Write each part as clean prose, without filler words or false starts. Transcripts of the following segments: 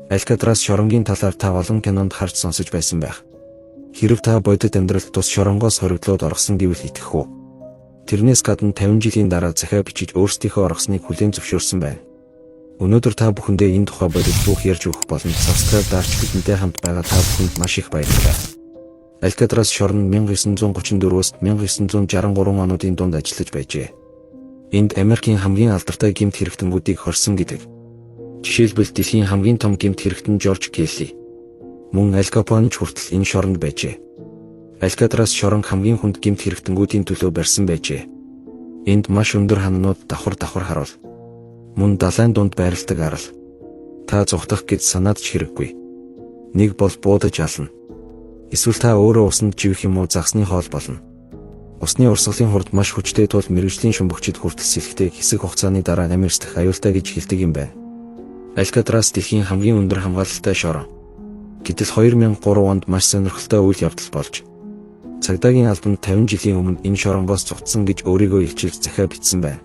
Алькатрас шоронгийн талаар та олон кинонд харж сонсож байсан байх. Хэрэв та бодит амьдралд тус шоронгоос хоригдлоод орсон гэвэл итгэх үү? Тэрнээс гадна 50 жилийн дараа захиа бичиж өөрсдийнхөө оргосныг хүлээн зөвшөөрсөн байна. Өнөөдөр та бүхэндээ энэ тухай бодит бүх ярьж өгөх болно. Subscribe дарж бидэнтэй хамт байгаа та бүхэнд маш их баярлалаа. Алькатрас шорон 1934-өөс 1963 онуудын дунд ажиллаж байжээ. Энд Америкийн хамгийн алдартай гэмт хэрэгтэнгүүдийг хорсон гэдэг. Жишээлбэл дэлхийн хамгийн том гэмт хэрэгтэн Жорж Келли. Мөн Аль Капоне ч хүртэл энэ шоронд байжээ. Алькатрас шорон хамгийн хүнд гэмт хэрэгтэнгүүдийн төлөө барьсан байжээ. Энд маш өндөр хананууд давхар харуул. Мөн далайн дунд байрладаг арал. Та зүхтах гэж санаад ч хэрэггүй. Нэг бол буудаж ална. Эсвэл та өөрөө усанд живэх юм уу загсны хоол болно. Усны урсгалын хурд маш хүчтэй тул мэргэжлийн шумбагчид хүртэл сэлэхтэй хэсэг хугацааны дараа амьсдах аюултай гэж хэлдэг юм байна. Алькатрас дэлхийн хамгийн өндөр хамгаалалтай шорон. Гэтэл 2003 онд маш сонирхолтой үйл явдал болж цагдаагийн албанд 50 жилийн өмнө энэ шоронгоос зугтсан гэж өөрийгөө илчилж захиа бичсэн байна.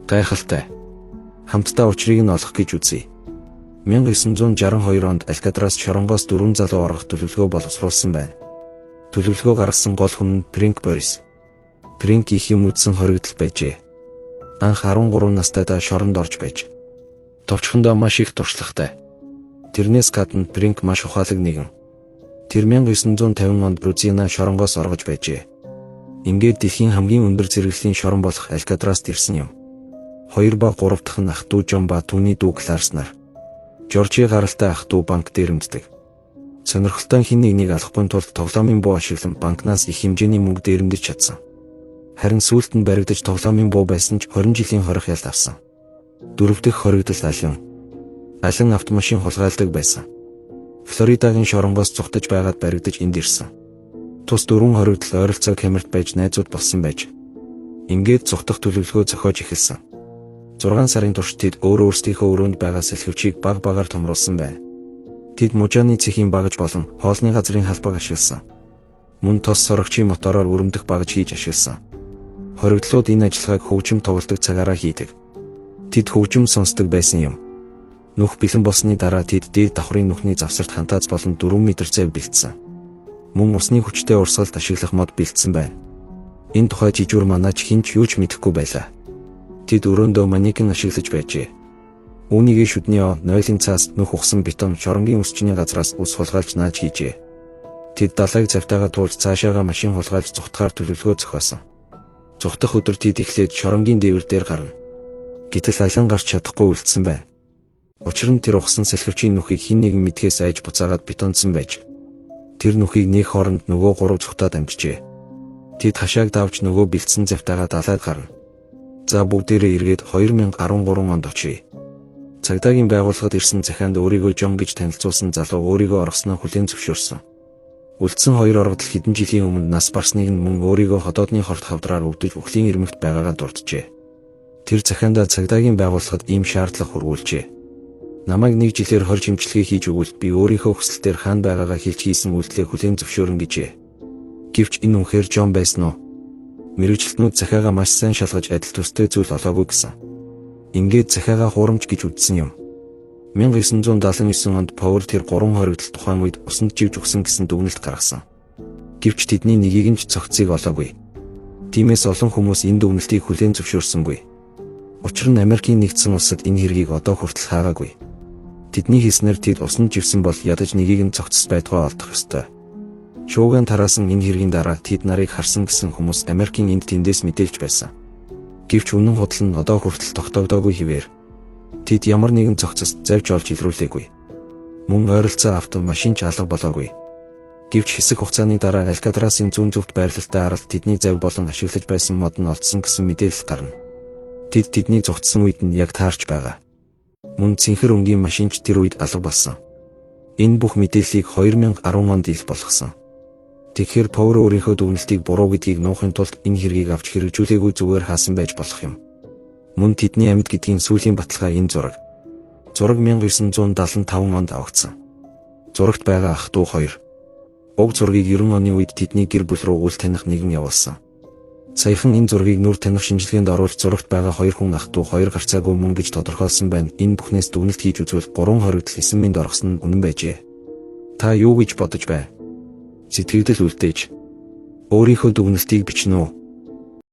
Гайхалтай. Хамтдаа учрыг нь олох гэж үзье. 1962 онд Алькатрас шоронгоос 4 залуу оргох төлөвлөгөө боловсруулсан байна. Төлөвлөгөө гаргасан гол хүн нь Принк Борис. Принк их юм үдсэн хоригдол байжээ. Анх 13 настайдаа шоронд орж байж товчхондоо маш их туршлагатай. Тэрнээс гадна Принк маш ухаалаг нэгэн. Тэр 1950 онд Брузина шоронгоос оргож байжээ. Ингээд дэлхийн хамгийн өндөр зэрэглэлийн шорон болох Алькатраст ирсэн юм. 2 ба 3 дахь нь ах дүү Жон ба түүний дүү Кларс нар. Жоржи гаралтай ах дүү банк дээр өмддөг. Сонирхолтой хэн нэгнийг алахгүй тулд тоглоомын буу ашиглан банкнаас их хэмжээний мөнгө дээрэмдэж чадсан. Харин сүүлд нь баригдаж тоглоомын буу байсан ч 20 жилийн хорих ялт авсан. 4 дахь хоригдол алин автомашин хулгайлдаг байсан. Флоридагийн шоронгоос зугтаж байгаад баригдаж энд ирсэн. Тус 4 хоригдол ойролцоог Хэмэрт байж найзууд болсон байж. Ингээд зугтах төлөвлөгөө зохиож эхэлсэн. 6 сарын турш тэд өөрсдийнхөө өрөөнд байгаа сэлхэвчийг багаар томруулсан байна. Тэд мужааны цэхийн багаж болон хоолны газрын халбаг ашигласан. Мөн тос сорогчийн мотороор өрөмдөх багаж хийж ашигласан. Хоригдлууд энэ ажиллагааг хөгжим тоглодог цагаараа хийдэг. Тэд хөгжим сонсдог байсан юм. Нүх бэлэн болсны дараа тэд дээд давхрын нүхний завсарт хантаац болон 4 м цав бэлдсэн. Мөн усны хүчтэй урсгалд ашиглах мод бэлдсэн байна. Энэ тухай жижүүр манаач хинч юу ч мэдэхгүй байлаа. Тэд өрөөндөө манекен ашиглаж байжээ. Үүнийгээ шүдний нойлын цаас нүх ухсан бетон шоронгийн өсчний газраас ус хулгайлж нааж хийжээ. Тэд далайг завтайгаа туулж цаашаага машин хулгайлж зүхтахаар төлөвлөгөө зохиосон. Зүхтах өдөр тэд эхлээд шоронгийн дээвэр дээр гарна. Гэтэл алан гарч чадахгүй үлдсэн байна. Учир нь тэр ухсан сэлхэвчийн нүхийг хэн нэгэн мэдхээс айж буцаагаад бетонцсон байж. Тэр нүхийг нэг хооронд нөгөө 3 зүхтаад амжжээ. Тэд хашааг давж нөгөө бэлдсэн завтайгаа далайд гарна. За бүгдээрээ эргээд 2013 онд очие. Цагдаагийн байгууллагад ирсэн захианд өөрийгөө Жон гэж танилцуулсан залуу өөрийгөө оргосноо хүлээн зөвшөөрсөн. Үлдсэн 2 оргодол хэдэн жилийн өмнө нас барсныг нь мөн өөрийгөө ходоодны хорт хавдраар өвдөж үхлийн ирмэгт байгаагаа дурджээ. Тэр захиандаа цагдаагийн байгууллагад ийм шаардлага хургуулжээ. Намайг 1 жилээр 20 имчилгээ хийж өгвөл би өөрийнхөө хүсэлтээр хаана байгаагаа хэлж хийсэн үйлдэлээ хүлээн зөвшөөрнө гэжээ. Гэвч энэ үнэхээр Жон байсан уу? Мэргэжилтнүүд захиагаа маш сайн шалгаж адил төстэй зүйл олоогүй гэсэн. Ингээд захиагаа хуурамч гэж үзсэн юм. 1979 онд Паул тэр 3 хоригдол тухайн үед усанд живж өгсөн гэсэн дүгнэлт гаргасан. Гэвч тэдний нэгийг нь ч цогцыг олоогүй. Тиймээс олон хүмүүс энэ дүгнэлтийг хүлээн зөвшөөрсөнгүй. Учир нь Америкийн нэгдсэн улсад энэ хэргийг одоо хүртэл хаагаагүй. Тэдний хэлснээр тэд усанд живсэн бол ядаж нэгийг нь цогцос байдгаа олдох ёстой. Шууган тараасан энэ хэргийн дараа тэд нарыг харсан гэсэн хүмүүс Америкийн энд тэндээс мэдээлж байсан. Гэвч үнэн худал нь одоо хүртэл тогтоогдоогүй хэвээр. Тэд ямар нэгэн цогцост завж олж илрүүлээгүй. Мөн ойролцоо автомашин ч алга болоогүй. Гэвч хэсэг хугацааны дараа Алькатрасын зүүн зөвхт байрлалтай аралд тэдний зав болон ашиглаж байсан мод нь олдсон гэсэн мэдээлэл гарна. Тэд тэдний зугтсан үед нь яг таарч байгаа. Мөн цэнхэр өнгийн машинч тэр үед алга болсон. Энэ бүх мэдээллийг 2010 онд ил болгосон. Тэгэхээр Паул өөрийнхөө дүгнэлтийг буруу гэдгийг нуухын тулд энэ хэргийг авч хэрэгжүүлээгүй зүгээр хаасан байж болох юм. Мөн тэдний амьд гэдгийн сүүлийн баталгаа энэ зураг. Зураг 1975 онд авагдсан. Зурагт байгаа ах дүү 2. Уг зургийг 90 оны үед тэдний гэр бүл рүү үл таних нэгэн явуулсан. Саяхан энэ зургийг нүр таних шинжилгээнд оруулж зурагт байгаа 2 хүн ах トゥ 2 гарцаагүй мөн гэж тодорхойлсон байна. Энэ бүхнээс дүгнэлт хийж үзвэл 3 хоригдол 9 минут оргосон нь үнэн байжээ. Та юу гэж бодож бай? Сэтгэгдэл үлдээж өөрийнхөө дүгнэлтийг бичнэ үү?